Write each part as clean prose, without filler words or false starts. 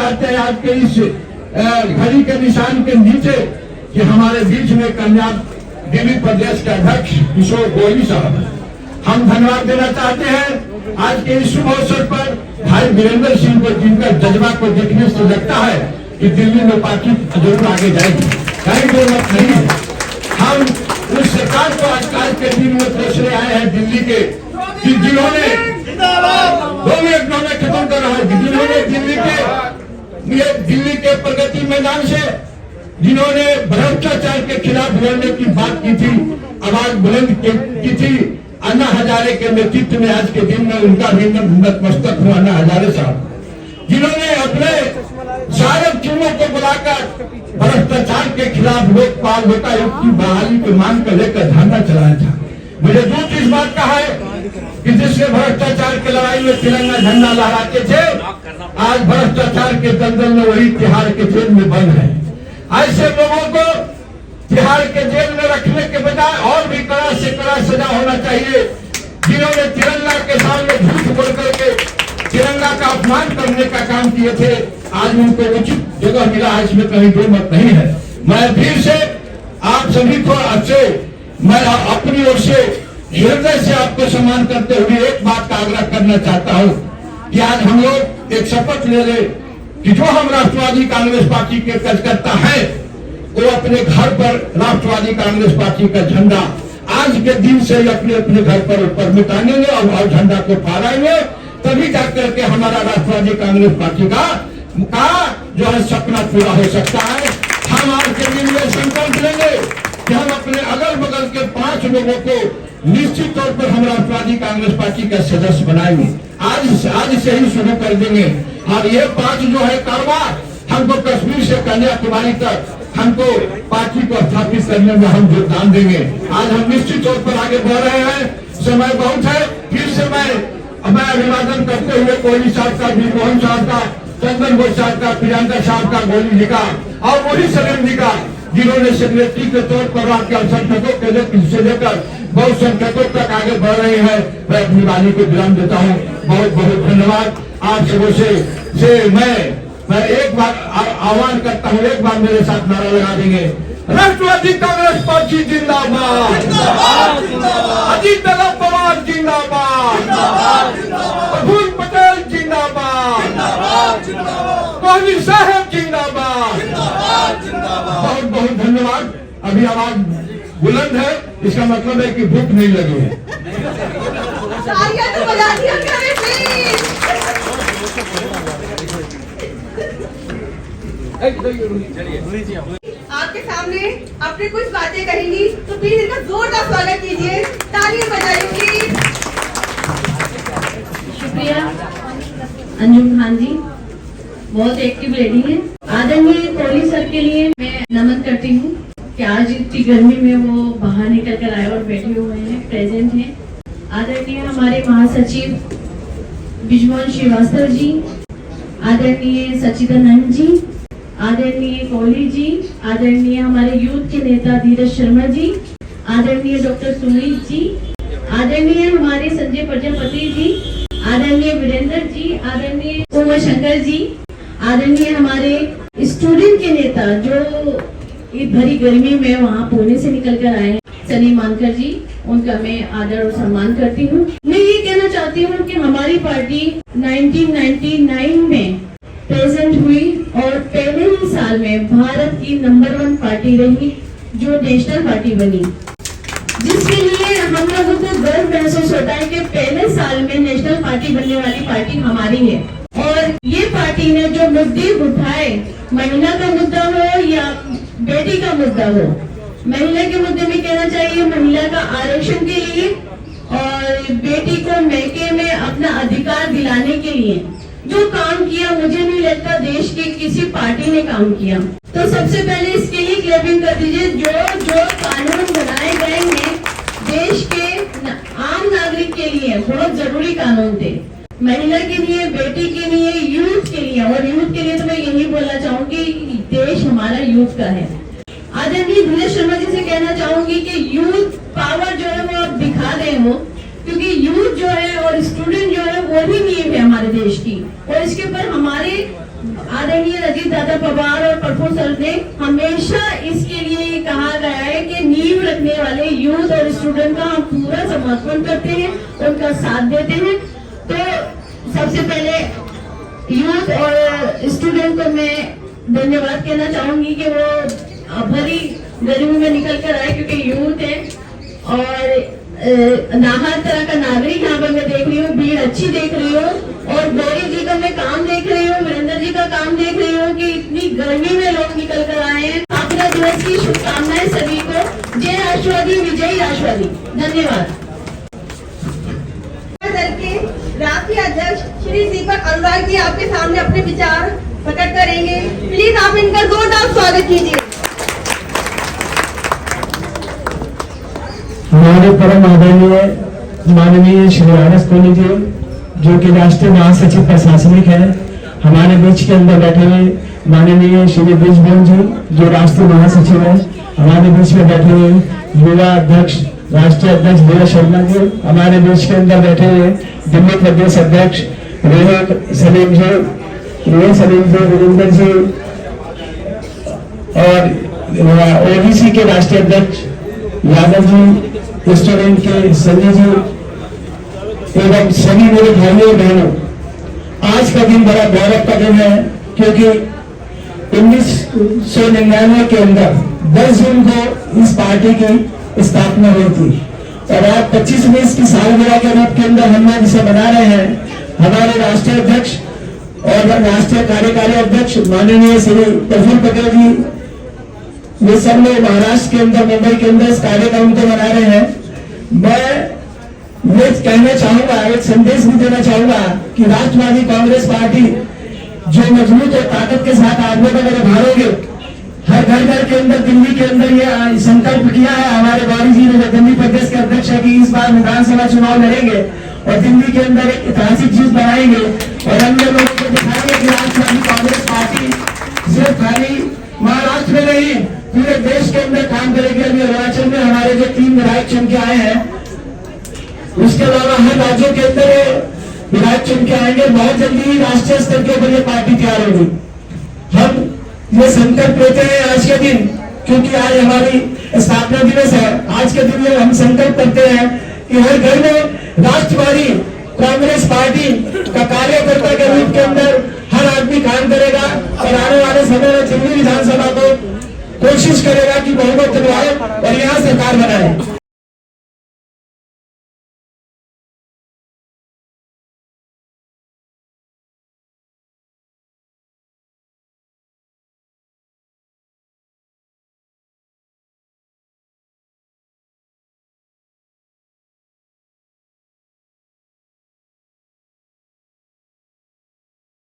चाहते हैं आज के इस घड़ी के निशान के नीचे कि हमारे बीच में कन्या दिल्ली प्रदेश के अध्यक्ष किशोर गोयली साहब, हम धन्यवाद देना चाहते हैं आज के इस शुभ अवसर पर भाई वीरेंद्र सिंह को, जिनका जज्बा को देखने से लगता है कि दिल्ली में पार्टी जरूर आगे जाएगी, कहीं कोई मत नहीं है। हम उस सरकार को आज के दिन में दूसरे आए हैं दिल्ली के, जिन्होंने खत्म कर रहा है, जिन्होंने दिल्ली के प्रगति मैदान से जिन्होंने भ्रष्टाचार के खिलाफ लड़ने की बात की थी, आवाज बुलंद की थी, अन्ना हजारे के नेतृत्व में आज के दिन में उनका भी नतमस्तक हुआ अन्ना हजारे साहब, जिन्होंने अपने सारे टीमों को बुलाकर भ्रष्टाचार के खिलाफ लोकपाल लोकायुक्त की बहाली की मांग को लेकर धरना चलाया था। मुझे दुख इस बात का है कि जिससे भ्रष्टाचार की लड़ाई में तिरंगा झंडा लहराते थे, आज भ्रष्टाचार के दलदल में वही तिहाड़ के जेल में बंद है। ऐसे लोगों को तिहाड़ के जेल में रखने के बजाय और भी कड़ा से कड़ा सजा होना चाहिए। जिन्होंने तिरंगा के सामने झूठ बोल करके तिरंगा का अपमान करने का काम किए थे, आज उनको उचित जगह मिला है, इसमें कहीं दो मत नहीं है। मैं फिर से आप सभी को अच्छे, मैं अपनी ओर से हृदय से आपको सम्मान करते हुए एक बात का आग्रह करना चाहता हूँ कि आज हम लोग एक शपथ ले ले कि जो हम राष्ट्रवादी कांग्रेस पार्टी के कार्यकर्ता हैं, वो अपने घर पर राष्ट्रवादी कांग्रेस पार्टी का झंडा आज के दिन से अपने अपने घर पर ऊपर में टांगेंगे और झंडा को फहराएंगे, तभी जाकर के हमारा राष्ट्रवादी कांग्रेस पार्टी का जो है सपना पूरा हो सकता है। हम आज के दिन में संकल्प लेंगे कि हम अपने अगल बगल के 5 लोगों को निश्चित तौर पर हम राष्ट्रवादी कांग्रेस पार्टी का सदस्य बनाएंगे, आज से ही शुरू कर देंगे। और ये 5 जो है कारोबार हमको कश्मीर से कन्याकुमारी तक हमको पार्टी को स्थापित करने में हम योगदान देंगे। आज हम निश्चित तौर पर आगे बढ़ रहे हैं, समय बहुत है। फिर से मैं अभिवादन करते हुए कोहली साहब का, मोहन साहब का, चंदन बोस साहब का, प्रियंका साहब का, गोली जी का और मोदी सलीम जी का, जिन्होंने सेक्रेटरी के तौर पर आपके अल्पसंख्यकों से लेकर बहुसंख्यकों तक आगे बढ़ रहे हैं, मैं अपनी वाणी को विराम देता हूँ। बहुत बहुत धन्यवाद आप सबों से मैं एक बार आह्वान करता हूँ, एक बार मेरे साथ नारा लगा देंगे, राष्ट्रवादी कांग्रेस पार्टी जिंदाबाद, अजीत पवार जिंदाबाद, प्रफुल्ल पटेल जिंदाबाद, कोहली साहब जिंदाबाद। बहुत बहुत धन्यवाद। अभी आवाज बुलंद है, इसका मतलब है कि भूख नहीं लगी है। आपके सामने अपने कुछ बातें कहेंगी, तो प्लीज इनका जोरदार स्वागत कीजिए, तालियां बजाइए प्लीज। शुक्रिया अंजुम खान जी, बहुत एक्टिव लेडी है। आदरणीय कोहली सर के लिए मैं नमन करती हूँ कि आज इतनी गर्मी में वो बाहर निकल कर आए और बैठे हुए हैं, प्रेजेंट हैं। आदरणीय हमारे महासचिव बिजमोहन श्रीवास्तव जी, आदरणीय सचिदानंद जी, आदरणीय कोहली जी, आदरणीय हमारे यूथ के नेता धीरज शर्मा जी, आदरणीय डॉक्टर सुनील जी, आदरणीय हमारे संजय प्रजापति जी, आदरणीय वीरेंद्र जी, आदरणीय उमा शंकर जी, आदरणीय हमारे स्टूडेंट के नेता जो इस भरी गर्मी में वहाँ पुणे से निकल कर आए, सनी मानकर जी, उनका मैं आदर और सम्मान करती हूँ। मैं ये कहना चाहती हूँ कि हमारी पार्टी 1999 में प्रेजेंट हुई और पहले ही साल में भारत की नंबर 1 पार्टी रही, जो नेशनल पार्टी बनी, जिसके लिए हम लोगों को गर्व महसूस होता है कि पहले साल में नेशनल पार्टी बनने वाली पार्टी हमारी है। और ये पार्टी ने जो मुद्दे उठाए, महिला का मुद्दा हो या बेटी का मुद्दा हो, महिला के मुद्दे में कहना चाहिए महिला का आरक्षण के लिए और बेटी को मैके में अपना अधिकार दिलाने के लिए जो काम किया, मुझे नहीं लगता देश के किसी पार्टी ने काम किया। तो सबसे पहले इसके लिए क्लैपिंग कर दीजिए। जो कानून बनाए गए हैं देश के आम नागरिक के लिए बहुत जरूरी कानून थे, महिला के लिए, बेटी के लिए, यूथ के लिए। और यूथ के लिए तो मैं यही बोलना चाहूंगी, देश हमारा यूथ का है। आदरणीय धीरज शर्मा जी से कहना चाहूंगी कि यूथ पावर जो है वो आप दिखा गए हो, क्योंकि यूथ जो है और स्टूडेंट जो है वो ही नींव है हमारे देश की। और इसके ऊपर हमारे आदरणीय रजित दादा पवार और प्रफुल्ल सर ने हमेशा इसके लिए कहा गया है कि नींव रखने वाले यूथ और स्टूडेंट का हम पूरा समर्थन करते हैं, उनका साथ देते हैं। तो सबसे पहले यूथ और स्टूडेंट को मैं धन्यवाद कहना चाहूंगी कि वो भरी गर्मी में निकल कर आए, क्योंकि यूथ है और हर तरह का नागरिक यहाँ पर मैं देख रही हूँ, भीड़ अच्छी देख रही हूँ और गौरी जी का मैं काम देख रही हूँ, वीरेंद्र जी का काम देख रही हूँ कि इतनी गर्मी में लोग निकल कर आए हैं। स्थापना दिवस की शुभकामनाएं सभी को। जय राष्ट्रवादी, विजयी राष्ट्रवादी। धन्यवाद। दल के राष्ट्रीय अध्यक्ष श्री दीपक अनुराग जी आपके सामने अपने विचार प्रकट करेंगे। प्लीज आप इनका जोरदार स्वागत कीजिए। हमारे परम आदरणीय माननीय श्री आर.एस. कोहली जी, जो कि राष्ट्रीय महासचिव प्रशासनिक है, हमारे बीच के अंदर बैठे हुए माननीय श्री ब्रिजभूषण जी, जो राष्ट्रीय महासचिव है, हमारे बीच में बैठे हुए युवा अध्यक्ष राष्ट्रीय अध्यक्ष नीरज शर्मा जी, हमारे बीच के अंदर बैठे हुए दिल्ली प्रदेश अध्यक्ष रोहित सलीम जी, वीरेंद्र जी और ओबीसी के राष्ट्रीय अध्यक्ष यादव जी, रेस्टोरेंट के संजय जी एवं सभी मेरे भाइयों बहनों, आज का दिन बड़ा गौरव का दिन है, क्योंकि 1999 के अंदर 10 जून को इस पार्टी की स्थापना हुई थी और आज 25 की सालगिरह के रूप के अंदर हम लोग इसे मना रहे हैं। हमारे राष्ट्रीय अध्यक्ष और राष्ट्रीय कार्यकारी अध्यक्ष माननीय श्री प्रफुल्ल पटेल जी, ये सब लोग महाराष्ट्र के अंदर, मुंबई के अंदर इस कार्यक्रम को मना रहे हैं। मैं ये कहना चाहूंगा, एक संदेश भी देना चाहूंगा कि राष्ट्रवादी कांग्रेस पार्टी जो मजबूत और ताकत के साथ आप लोग अगर भारोगे, हर घर के अंदर, दिल्ली के अंदर ये संकल्प किया है हमारे गौरी जी ने, जो दिल्ली प्रदेश के अध्यक्ष है, कि इस बार विधानसभा चुनाव लड़ेंगे और दिल्ली के अंदर एक ऐतिहासिक जीत बनाएंगे और अन्य लोगों को दिखाएंगे कि राष्ट्रवादी कांग्रेस पार्टी सिर्फ खाली महाराष्ट्र में नहीं, पूरे देश के अंदर काम करेगी। अभी अरुणाचल में हमारे जो 3 विधायक चुन के आए हैं, उसके अलावा हर राज्यों के अंदर विधायक चुन के आएंगे। बहुत जल्दी ही राष्ट्रीय स्तर के ऊपर ये पार्टी तैयार होगी। हम ये संकल्प लेते हैं आज के दिन, क्योंकि आज हमारी स्थापना दिवस है। आज के दिन हम संकल्प करते हैं कि हर घर में राष्ट्रवादी कांग्रेस पार्टी का कार्यकर्ता के रूप के अंदर हर आदमी काम करेगा और आने वाले समय में दिल्ली विधानसभा को कोशिश करेगा कि बहुमत दिलवाए और यहाँ सरकार बनाए।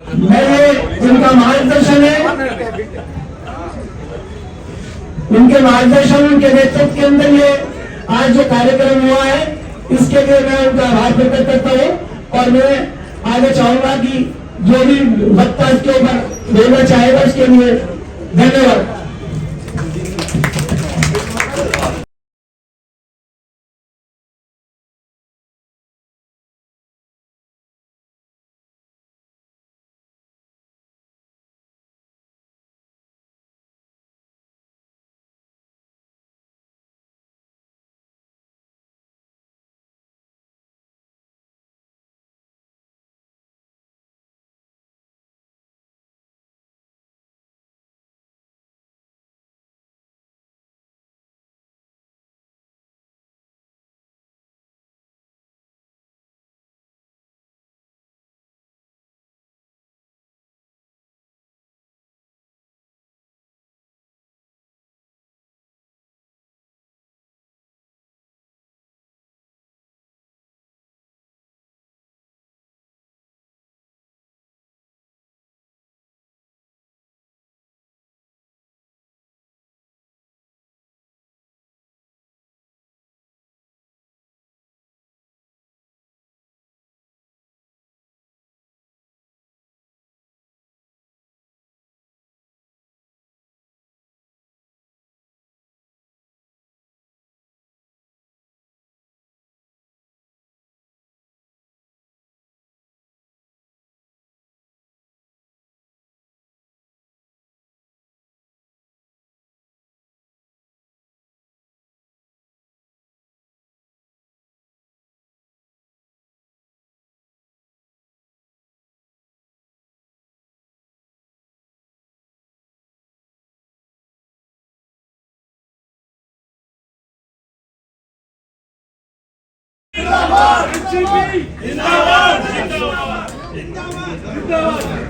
मैं ये उनका मार्गदर्शन है, उनके मार्गदर्शन, उनके नेतृत्व के अंदर ये आज जो कार्यक्रम हुआ है, इसके लिए मैं उनका आभार प्रकट करता हूँ और मैं आगे चाहूंगा कि जो भी वक्ता इसके ऊपर देना चाहेगा उसके लिए धन्यवाद।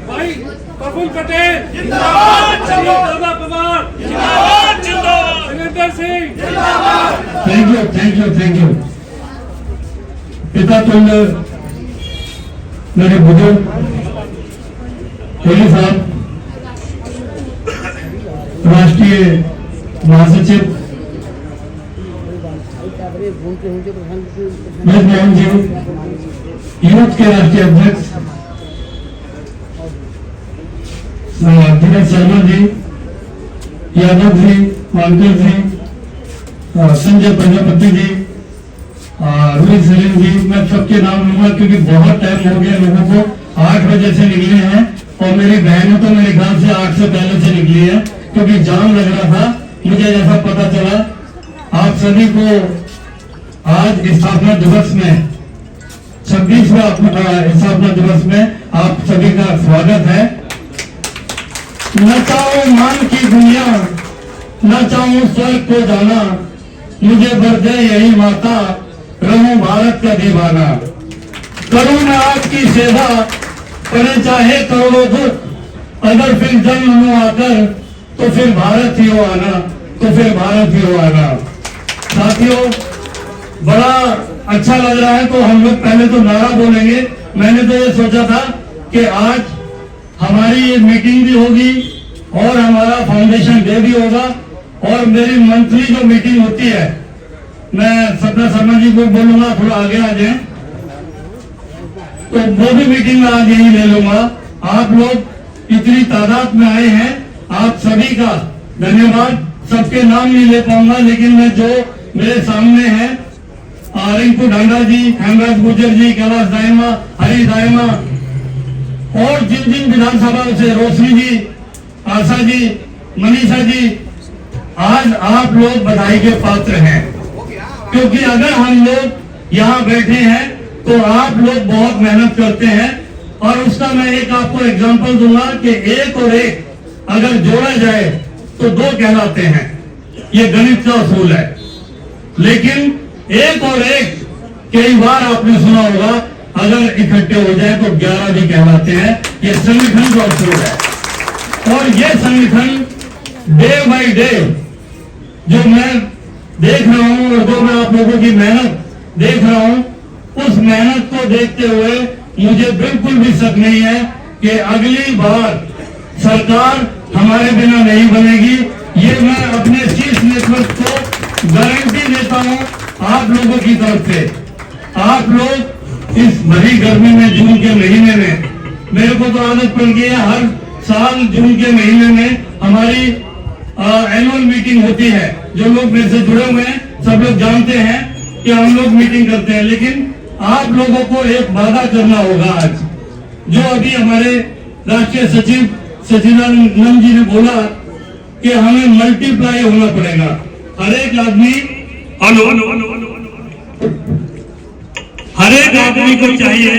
भाई प्रफुल्ल पटेल जिंदाबाद, दादा पवार जिंदाबाद, सुरेंद्र सिंह थैंक यू पिता तुल्य मेरे बुजुर्ग कोहली साहब, राष्ट्रीय महासचिव ब्रजमोहन जी, यूथ के राष्ट्रीय अध्यक्ष धीरज शर्मा जी, यादव जी, मानकर जी, संजय प्रजापति जी, रोहित सलीम जी, मैं सबके नाम लूंगा क्योंकि बहुत टाइम हो गया लोगों को। 8 बजे से निकले हैं और मेरी बहनों तो मेरे ख्याल से 8 से पहले से निकली है क्योंकि जाम लग रहा था। मुझे जैसा पता चला, आप सभी को आज स्थापना दिवस में 26वां स्थापना दिवस में आप सभी का स्वागत है। न चाहूं मान की दुनिया, न चाहूं स्वर्ग को जाना, मुझे भर दे यही माता, रहूं भारत का दीवाना। करूं मैं आपकी सेवा, करे चाहे करोड़ों दुख, अगर फिर जन्म लूं आकर तो फिर भारत ही हो आना, तो फिर भारत ही हो आना। साथियों, बड़ा अच्छा लग रहा है, तो हम लोग पहले तो नारा बोलेंगे। मैंने तो ये सोचा था कि आज हमारी ये मीटिंग भी होगी और हमारा फाउंडेशन डे भी होगा और मेरी मंथली जो मीटिंग होती है, मैं सपना शर्मा जी को बोलूंगा थोड़ा आगे आ जाए, तो वो भी मीटिंग में आज यही ले लूंगा। आप लोग इतनी तादाद में आए हैं, आप सभी का धन्यवाद। सबके नाम नहीं ले पाऊंगा, लेकिन मैं जो मेरे सामने हैं, रिंकू ढांडा जी, हेमराज गुर्जर जी, कैलाश दाइमा, हरी दाइमा और जिन जिन विधानसभा से रोशनी जी, आशा जी, मनीषा जी, आज आप लोग बधाई के पात्र हैं क्योंकि अगर हम लोग यहाँ बैठे हैं तो आप लोग बहुत मेहनत करते हैं और उसका मैं एक आपको एग्जांपल दूंगा कि 1 और 1 अगर जोड़ा जाए तो 2 कहलाते हैं। ये गणित का असूल है। लेकिन 1 और 1 कई बार आपने सुना होगा, अगर इकट्ठे हो जाए तो 11 भी कहलाते हैं। ये संगठन का असूल है और ये संगठन डे बाय डे जो मैं देख रहा हूं और जो मैं आप लोगों की मेहनत देख रहा हूं, उस मेहनत को देखते हुए मुझे बिल्कुल भी शक नहीं है कि अगली बार सरकार हमारे बिना नहीं बनेगी। ये मैं अपने शीर्ष नेतृत्व को गारंटी देता हूं आप लोगों की तरफ से। आप लोग इस भरी गर्मी में, जून के महीने में, मेरे को तो आदत पड़ गई है, हर साल जून के महीने में हमारी एनुअल मीटिंग होती है। जो लोग मेरे से जुड़े हुए हैं सब लोग जानते हैं कि हम लोग मीटिंग करते हैं, लेकिन आप लोगों को एक वादा करना होगा आज, जो अभी हमारे राष्ट्रीय सचिव सचिदानंद जी ने बोला कि हमें मल्टीप्लाई होना पड़ेगा। हर एक आदमी हर एक आदमी को चाहिए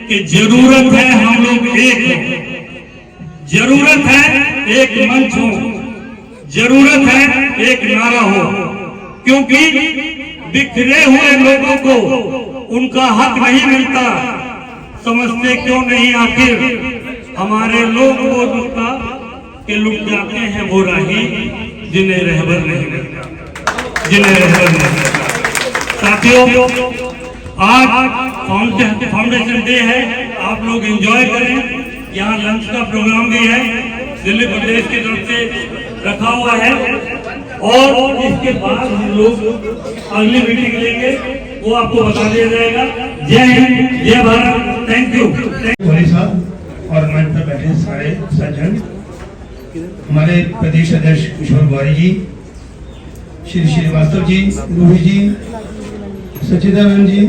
कि जरूरत है हम लोग एक हो, जरूरत है एक मंच हो, जरूरत है एक नारा हो, क्योंकि बिखरे हुए लोगों को उनका हक नहीं मिलता। समझते क्यों नहीं आखिर हमारे लोग वो रुकता कि लुट जाते हैं वो राही जिन्हें रहबर नहीं मिलता, जिन्हें रहबर नहीं मिलता। साथियों, आज फाउंडेशन डे है, आप लोग एंजॉय करें। यहाँ लंच का प्रोग्राम भी है, दिल्ली प्रदेश की तरफ से रखा हुआ है और इसके बाद हम लोग अगली मीटिंग लेंगे, वो आपको बता दिया जाएगा। जय हिंद, जय भारत, थैंक यू। भाई साहब और मंच पर बैठे सारे सज्जन, हमारे प्रदेश अध्यक्ष किशोर गौरी जी, श्री श्रीवास्तव जी, रूही जी, सचिदानंद जी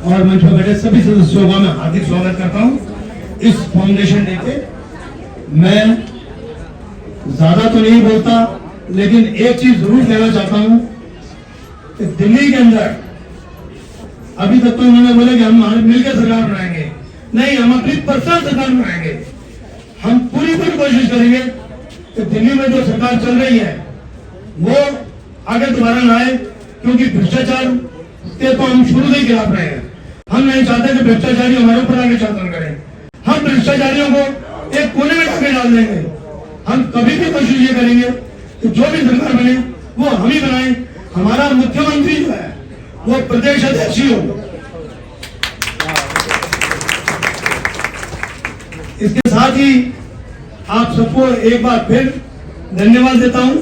और मंच पर बैठे सभी सदस्यों का मैं हार्दिक स्वागत करता हूं इस फाउंडेशन डे पे। मैं ज्यादा तो नहीं बोलता, लेकिन एक चीज जरूर कहना चाहता हूं कि दिल्ली के अंदर अभी तक तो उन्होंने बोला कि हम मिलकर सरकार बनाएंगे, नहीं, हम अपनी पर्सनल सरकार बनाएंगे। हम पूरी कोशिश करेंगे कि दिल्ली में जो सरकार चल रही है वो आगे दोबारा ना आए, क्योंकि भ्रष्टाचार ते तो हम शुरू से ही खिलाफ रहे हैं। हम नहीं चाहते कि भ्रष्टाचारी हमारे ऊपर आगे शासन करें। हम भ्रष्टाचारियों को एक कोने में आगे डाल देंगे। हम कभी भी कोशिश ये करेंगे कि जो भी सरकार बने वो हम ही बनाए। हमारा मुख्यमंत्री जो है वो प्रदेश अध्यक्ष ही हो। इसके साथ ही आप सबको एक बार फिर धन्यवाद देता हूं।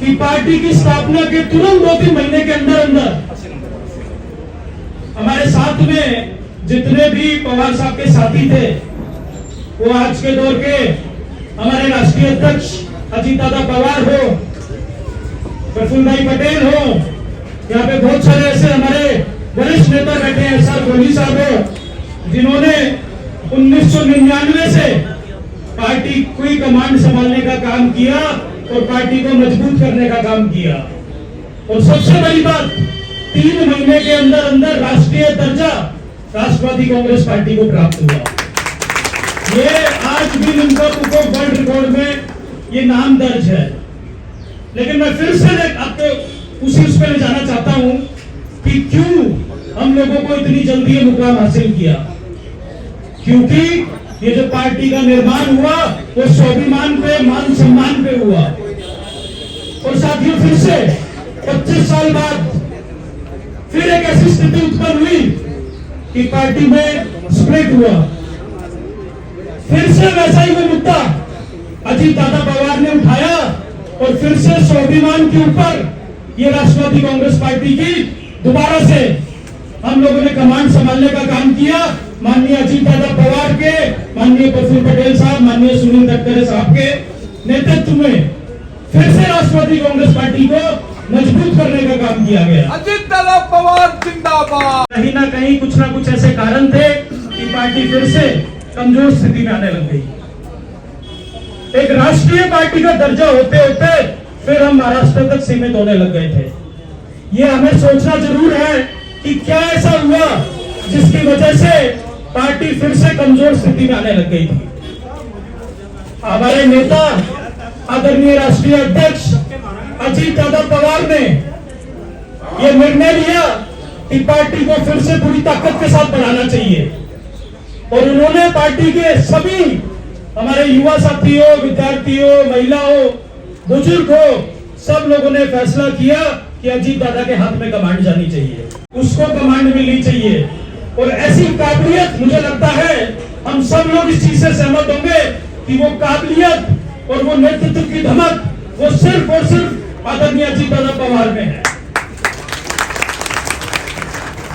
कि पार्टी की स्थापना के तुरंत 2-3 महीने के अंदर अंदर हमारे साथ में जितने भी पवार साहब के साथी थे, वो आज के दौर के हमारे राष्ट्रीय अध्यक्ष अजीत दादा पवार हो, प्रफुल्ल भाई पटेल हो, यहाँ पे बहुत सारे ऐसे हमारे वरिष्ठ नेता बैठे हैं, सर गोली साहब हो, जिन्होंने 1999 से पार्टी कोई कमांड संभालने का काम किया और पार्टी को मजबूत करने का काम किया। और सबसे बड़ी बात, 3 महीने के अंदर अंदर राष्ट्रीय दर्जा राष्ट्रवादी कांग्रेस पार्टी को प्राप्त हुआ। ये आज भी उनका वर्ल्ड रिकॉर्ड में ये नाम दर्ज है। लेकिन मैं फिर से आपको उसी उस पर ले जाना चाहता हूं कि क्यों हम लोगों को इतनी जल्दी ये मुकाम हासिल किया। क्योंकि ये जो पार्टी का निर्माण हुआ वो स्वाभिमान पे, मान सम्मान पे हुआ। और साथियों, फिर से 25 साल बाद फिर एक ऐसी स्थिति उत्पन्न हुई कि पार्टी में स्प्लिट हुआ। फिर से वैसा ही वो मुद्दा अजीत दादा पवार ने उठाया और फिर से स्वाभिमान के ऊपर ये राष्ट्रवादी कांग्रेस पार्टी की दोबारा से हम लोगों ने कमांड संभालने का काम किया। माननीय अजीत दादा पवार के, माननीय प्रफुल्ल पटेल साहब, माननीय सुनील तटकरे साहब के नेतृत्व में फिर से राष्ट्रवादी कांग्रेस पार्टी को मजबूत करने का काम किया गया। अजीत दादा पवार जिंदाबाद। कहीं ना कहीं कुछ ना कुछ ऐसे कारण थे कि पार्टी फिर से कमजोर स्थिति में आने लग गई। एक राष्ट्रीय पार्टी का दर्जा होते होते फिर हम महाराष्ट्र तक सीमित होने लग गए थे। ये हमें सोचना जरूर है कि क्या ऐसा हुआ जिसकी वजह से पार्टी फिर से कमजोर स्थिति में आने लग गई थी। हमारे नेता आदरणीय राष्ट्रीय अध्यक्ष अजीत दादा पवार ने यह निर्णय लिया कि पार्टी को फिर से पूरी ताकत के साथ बढ़ाना चाहिए। और उन्होंने पार्टी के सभी हमारे युवा साथियों, विद्यार्थियों, महिलाओं, बुजुर्ग हो, सब लोगों ने फैसला किया कि अजीत दादा के हाथ में कमांड जानी चाहिए, उसको कमांड मिलनी चाहिए। और ऐसी काबिलियत, मुझे लगता है हम सब लोग इस चीज से सहमत होंगे कि वो काबिलियत और वो नेतृत्व की धमक वो सिर्फ और सिर्फ आदरणीय अजीत दादा पवार में है।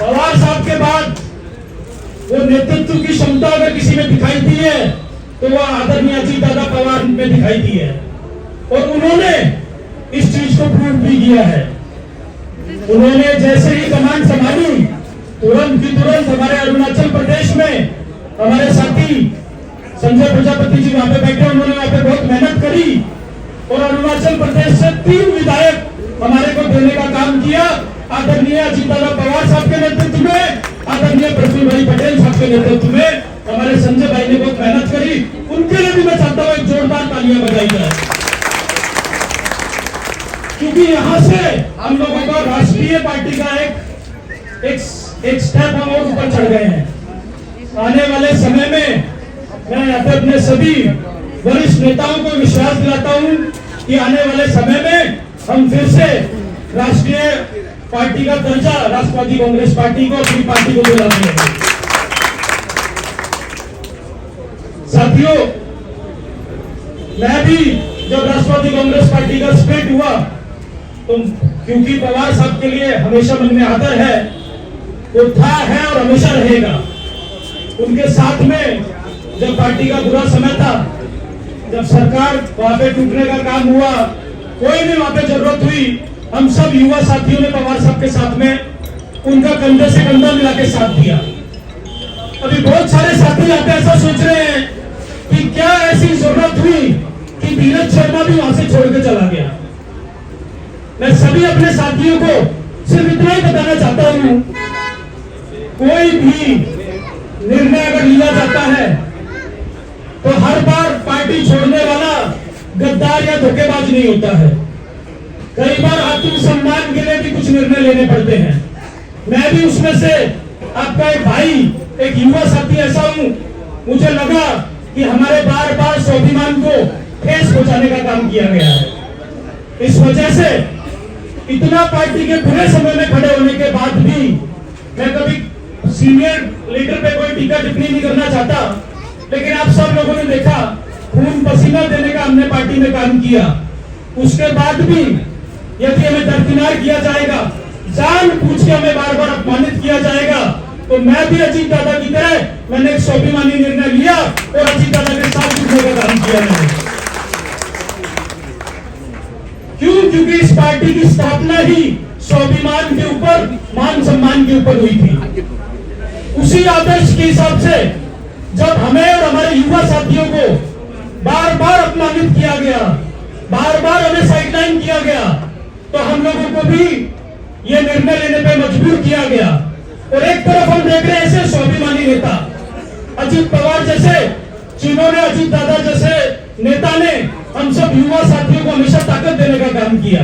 पवार साहब के बाद वो नेतृत्व की क्षमता अगर किसी में दिखाई दी है तो वह आदरणीय अजीत दादा पवार में दिखाई दी है। और उन्होंने इस चीज को प्रूव भी किया है। उन्होंने जैसे ही कमांड संभाली, तुरंत की तुरंत हमारे अरुणाचल प्रदेश में हमारे साथी संजय प्रजापति जी वहां पे बैठे, उन्होंने वहां पे बहुत मेहनत करी और अरुणाचल प्रदेश से 3 विधायक हमारे को देने का काम किया। आदरणीय अजीत दादा पवार साहब के नेतृत्व में, आदरणीय प्रफुल्ल भाई पटेल साहब के नेतृत्व में हमारे संजय भाई ने बहुत मेहनत करी। उनके लिए भी मैं चाहता हूं एक जोरदार तालियां बजाई जाए, क्योंकि यहां से हम लोगों को राष्ट्रीय पार्टी का एक स्टेप हम और ऊपर चढ़ गए हैं। आने वाले समय में मैं अपने सभी वरिष्ठ नेताओं को विश्वास दिलाता हूं कि आने वाले समय में हम फिर से राष्ट्रीय पार्टी का दर्जा राष्ट्रवादी कांग्रेस पार्टी को, अपनी पार्टी को दिला देंगे। साथियों, मैं भी जब राष्ट्रवादी कांग्रेस पार्टी का स्प्लिट हुआ तो क्योंकि पवार साहब के लिए हमेशा मन में आदर है, वो था, है और हमेशा रहेगा। उनके साथ में जब पार्टी का बुरा समय था जब सरकार वहां पे टूटने का काम हुआ, कोई भी वहां पे जरूरत हुई, हम सब युवा साथियों ने पवार साहब के साथ में उनका कंधे से कंधा मिला के साथ दिया। अभी बहुत सारे साथी यहाँ पे ऐसा सोच रहे हैं कि क्या ऐसी जरूरत हुई कि धीरज शर्मा भी वहां से छोड़ के चला गया। मैं सभी अपने साथियों को सिर्फ इतना ही बताना चाहता हूं, कोई भी निर्णय अगर लिया जाता है तो हर बार पार्टी छोड़ने वाला गद्दार या धोखेबाज नहीं होता है। कई बार आत्मसम्मान के लिए भी कुछ निर्णय लेने पड़ते हैं। मैं भी उसमें से आपका एक भाई, एक युवा साथी ऐसा हूं, मुझे लगा कि हमारे बार बार स्वाभिमान को ठेस पहुंचाने का काम किया गया है। इस वजह से इतना पार्टी के बुरे समय में खड़े होने के बाद भी मैं कभी सीनियर लीडर पे कोई टीका टिप्पणी नहीं करना चाहता, लेकिन आप सब लोगों ने देखा खून पसीना देने का हमने पार्टी में काम किया। उसके बाद भी यदि हमें दरकिनार किया जाएगा, जान पूछ के हमें बार बार अपमानित किया जाएगा, तो मैं भी अजीत दादा की तरह मैंने एक स्वाभिमानी निर्णय लिया और अजीत दादा के साथ जुड़ने का काम किया मैंने। क्यों? क्योंकि इस पार्टी की स्थापना ही स्वाभिमान के ऊपर, मान सम्मान के ऊपर हुई थी। उसी आदर्श के हिसाब से जब हमें और हमारे युवा साथियों को बार बार अपमानित किया गया, बार बार हमें साइडलाइन किया गया, तो हम लोगों को भी ये निर्णय लेने पे मजबूर किया गया। और एक तरफ हम देख रहे हैं ऐसे स्वाभिमानी नेता अजीत पवार जैसे, जिन्होंने अजीत दादा जैसे नेता ने हम सब युवा साथियों को हमेशा ताकत देने का काम किया।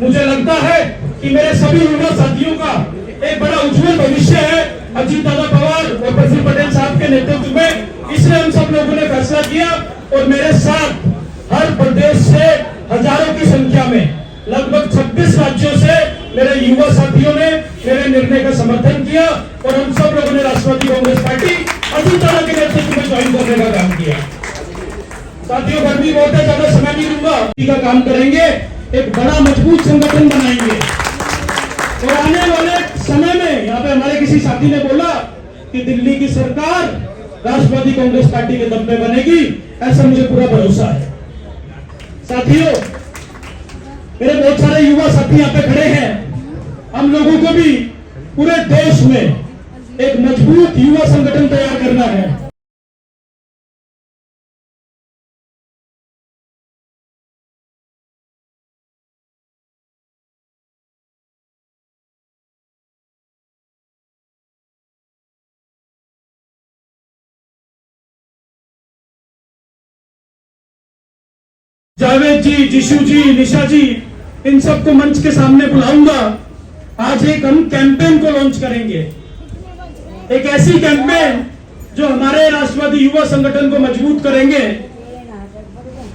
मुझे लगता है कि मेरे सभी युवा साथियों का एक बड़ा उज्जवल भविष्य है अजीत दादा पवार और प्रफुल्ल पटेल साहब के नेतृत्व में। इसलिए हम सब लोगों ने फैसला किया और मेरे साथ हर प्रदेश से हजारों की संख्या में लगभग 26 राज्यों से मेरे युवा साथियों ने मेरे निर्णय का समर्थन किया और हम सब लोगों ने राष्ट्रवादी कांग्रेस पार्टी अजीत दादा के नेतृत्व में ज्वाइन करने का काम किया। साथियों, गर्मी बहुत है, ज्यादा समय नहीं लूंगा, का काम करेंगे, एक बड़ा मजबूत संगठन बनाएंगे और आने वाले समय में यहाँ पे हमारे किसी साथी ने बोला कि दिल्ली की सरकार राष्ट्रवादी कांग्रेस पार्टी के दम पे बनेगी, ऐसा मुझे पूरा भरोसा है। साथियों, मेरे बहुत सारे युवा साथी यहाँ पे खड़े हैं। हम लोगों को भी पूरे देश में एक मजबूत युवा संगठन तैयार करना है। जावेद जी, जिशु जी, निशा जी, इन सबको मंच के सामने बुलाऊंगा। आज एक हम कैंपेन को लॉन्च करेंगे, एक ऐसी कैंपेन जो हमारे राष्ट्रवादी युवा संगठन को मजबूत करेंगे।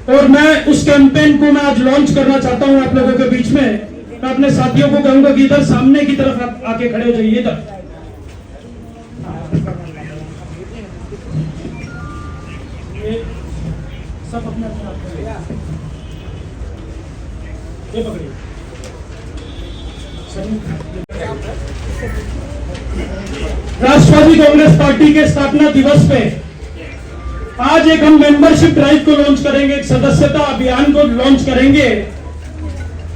और मैं उस कैंपेन को मैं आज लॉन्च करना चाहता हूं आप लोगों के बीच में। मैं अपने साथियों को कहूंगा कि इधर सामने की तरफ आके खड़े हो जाइए। इधर सब अपना ये पकड़िए। राष्ट्रवादी कांग्रेस पार्टी के स्थापना दिवस पे आज एक हम मेंबरशिप ड्राइव को लॉन्च करेंगे, एक सदस्यता अभियान को लॉन्च करेंगे।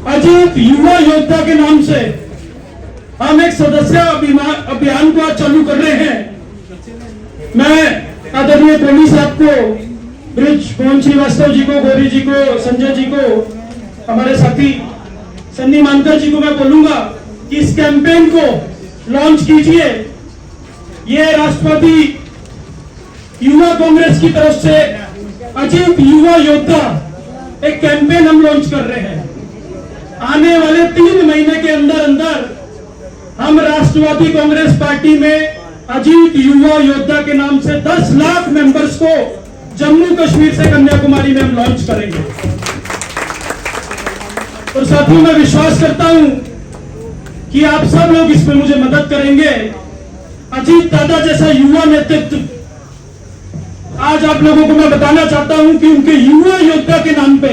अजीत युवा योद्धा के नाम से हम एक सदस्य अभियान को आज चालू कर रहे हैं। मैं आदरणीय पोली साहब को, ब्रिज मोहन श्रीवास्तव जी को, गौरी जी को, संजय जी को, हमारे साथी सन्नी मानकर जी को मैं बोलूंगा कि इस कैंपेन को लॉन्च कीजिए। ये राष्ट्रवादी युवा कांग्रेस की तरफ से अजीत युवा योद्धा एक कैंपेन हम लॉन्च कर रहे हैं। आने वाले 3 महीने के अंदर अंदर हम राष्ट्रवादी कांग्रेस पार्टी में अजीत युवा योद्धा के नाम से 10 लाख मेंबर्स को जम्मू कश्मीर से कन्याकुमारी में हम लॉन्च करेंगे। और साथियों, मैं विश्वास करता हूं कि आप सब लोग इसमें मुझे मदद करेंगे। अजीत दादा जैसा युवा नेतृत्व आज आप लोगों को मैं बताना चाहता हूं कि उनके युवा योद्धा के नाम पे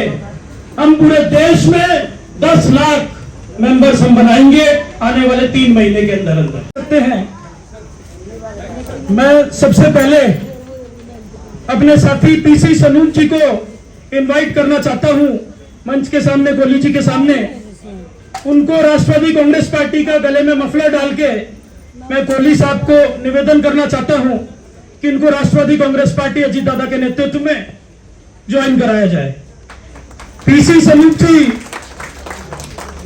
हम पूरे देश में 10 लाख मेंबर्स हम बनाएंगे आने वाले 3 महीने के अंदर अंदर करते हैं। मैं सबसे पहले अपने साथी पीसी सनूप जी को इनवाइट करना चाहता हूं मंच के सामने, कोहली जी के सामने। उनको राष्ट्रवादी कांग्रेस पार्टी का गले में मफलर डाल के मैं कोहली साहब को निवेदन करना चाहता हूं कि इनको राष्ट्रवादी कांग्रेस पार्टी अजीत दादा के नेतृत्व में ज्वाइन कराया जाए। पीसी सनूप जी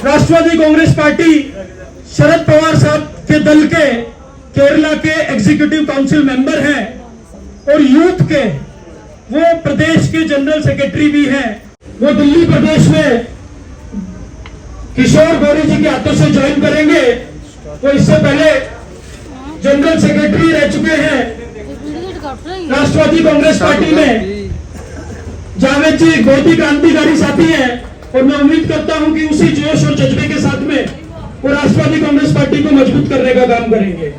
राष्ट्रवादी कांग्रेस पार्टी शरद पवार साहब के दल के केरला के एग्जीक्यूटिव काउंसिल मेंबर हैं और यूथ के वो प्रदेश के जनरल सेक्रेटरी भी हैं। वो दिल्ली प्रदेश में किशोर गौरी जी के हाथों से ज्वाइन करेंगे। वो इससे पहले जनरल सेक्रेटरी रह चुके हैं राष्ट्रवादी कांग्रेस पार्टी में। जावेद जी बहुत ही क्रांतिकारी साथी हैं और मैं उम्मीद करता हूं कि उसी जोश और जज्बे के साथ में वो राष्ट्रवादी कांग्रेस पार्टी को मजबूत करने का काम करेंगे।